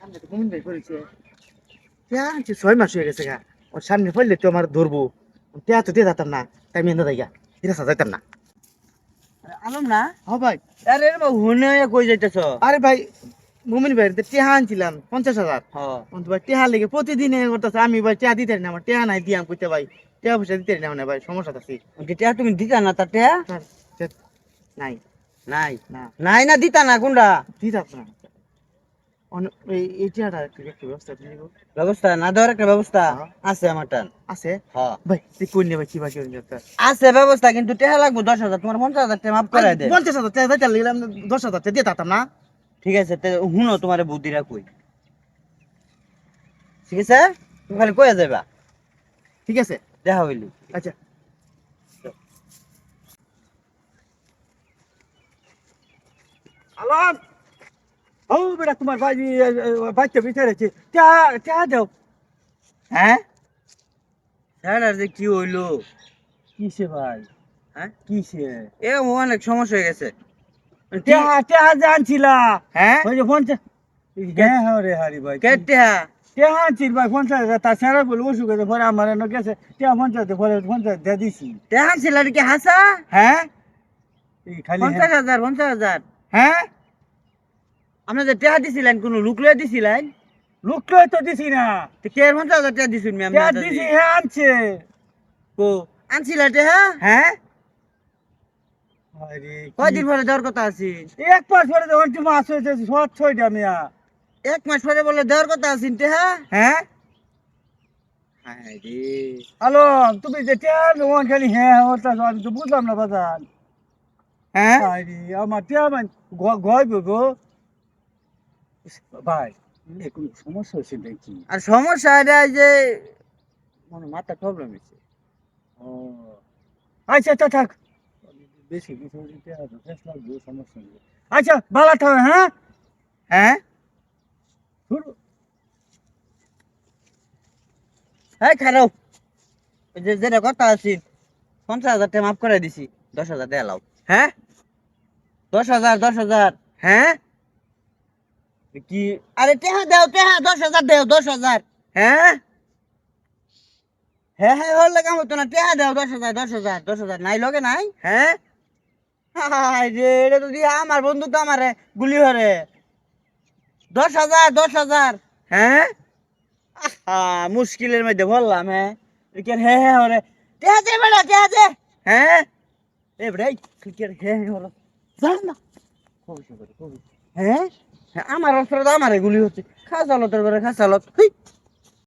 সামনে তো মুমিন ভাই করেছে টিয়া আনছি 6 মাস হয়ে গেছে গা ওর সামনে পড়লে তো আমার ধরবো টিয়া তো দিয়ে যেতাম না তাই আমি এনে দেয় গা হিরাসা যাইতাম না। আলম না হ ভাই। আরে হুনে কই যাইতেছ? আরে ভাই মুমিন ভাই টিয়া আনছিলাম 50,000। হ কিন্তু ভাই টিয়া লেগে প্রতিদিন এ করতেছে আমি ভাই টিয়া দিতে পারি না আমার টিয়া নাই দিয়াম কইতে ভাই টিয়া পয়সা দিতে পারি না মানে ভাই সমস্যা আছে। গিটা তুমি দিতা না তাতে? স্যার স্যার, নাই নাই না নাই না দিতা না কোনটা? দিতাম না এই টিয়াটা একটু একটু ব্যবস্থা করে দিব। ব্যবস্থা না দেওয়ার একটা ব্যবস্থা হ্যাঁ। আছে আমার টান। আছে হ্যাঁ ভাই তুই কোন নেবে কি বাকি হয়ে যাচ্ছে আছে ব্যবস্থা, কিন্তু টাকা লাগবে 10,000। তোমার 50,000 টাকা মাফ করে দে। 50,000 টাকা দিতে লাগলাম 10,000 টাকা দিয়ে দিতাম না। ঠিক আছে, তে হুনো তোমার বুদ্ধিরা কই। ঠিক আছে, তুমি খালি কইয়া যাইবা, ঠিক আছে দেখা হইলি। আচ্ছা। আলাম ও বেটা তোমার বাড়ি বাচ্চা ভিতরে আছে চা চা দাও। হ্যাঁ স্যার, আর যে কি হইলো? কিসে ভাই? হ্যাঁ কিসে? এ অনেক সমস্যা হয়ে গেছে। চা চা জানছিলা হ্যাঁ ওই যে 50। হ্যাঁ হ্যাঁ রে হারি ভাই কেটে চা আনছিল ভাই 50,000 তার স্যার বলে ওষুধ আছে পরে আমার এনে গেছে চা 50 পরে 50 দিয়ে দিছি। টেহান ছিল কি হাসা? হ্যাঁ এই খালি 50,000 50,000। হ্যাঁ আপনি যে টেহা দিছিলেন কোন লুক লয়ে দিছিলেন? লোক লই তো দিছি না তো কে 50,000 টাকা দিছুন মি চা আপনি? দিছি হ্যাঁ আনছে। কো আনছিলা টেহা? হ্যাঁ আরে কয়দিন পরে দেওয়ার কথা আছে? এক পাঁচ পরে যখন তুমি মাছ হয়েছে সব ছয়টা মিয়া। 1 মাস পরে বলে দেওয়ার কথা আছে টেহা? হ্যাঁ হায় রে, হ্যালো তুমি যে টিয়ার ওখান খালি হ্যাঁ ওটা আমি তো বুঝলাম না বাজার। হ্যাঁ আরে আমার টিয়া মানে গয়ব গো ভাই এখন সমস্যা হচ্ছে দেখি। আর সমস্যা এটা যে মনে মাথা প্রবলেম হয়েছে। ও আচ্ছা আচ্ছা থাক বেশি কিছু টিয়া বেশ লাগবে সমস্যা নেই। আচ্ছা ভালো থাকবে হ্যাঁ। হ্যাঁ শুরু হ্যাঁ খারাপ, ওই যে যেটা কথা আছে 50,000 টাকা মাফ করে দিছি, 10,000 দেয়া লাও। হ্যাঁ 10,000 10,000। হ্যাঁ কি? আরে টেহা দেও টেহা, 10,000 দেও 10,000। হ্যাঁ হ্যাঁ হ্যাঁ হলে কাম হতো না, টেহা দেও 10,000 10,000 10,000। নাই লগে নাই? হ্যাঁ হায় রে, এটা তো দিয়া আমার বন্ধু তো আমারে গুলি হরে। 10,000 10,000। হ্যাঁ মুশকিলের মধ্যে বললাম। হ্যাঁ হ্যাঁ হ্যাঁ হরে টেহা দে বেটা টেহা দে। হ্যাঁ এ বেটাই হ্যাঁ হ্যাঁ হলো জান না। হ্যাঁ হ্যাঁ, আমার অস্ত্র তো আমারে গুলি হচ্ছে। খাসালত করে খাসালত।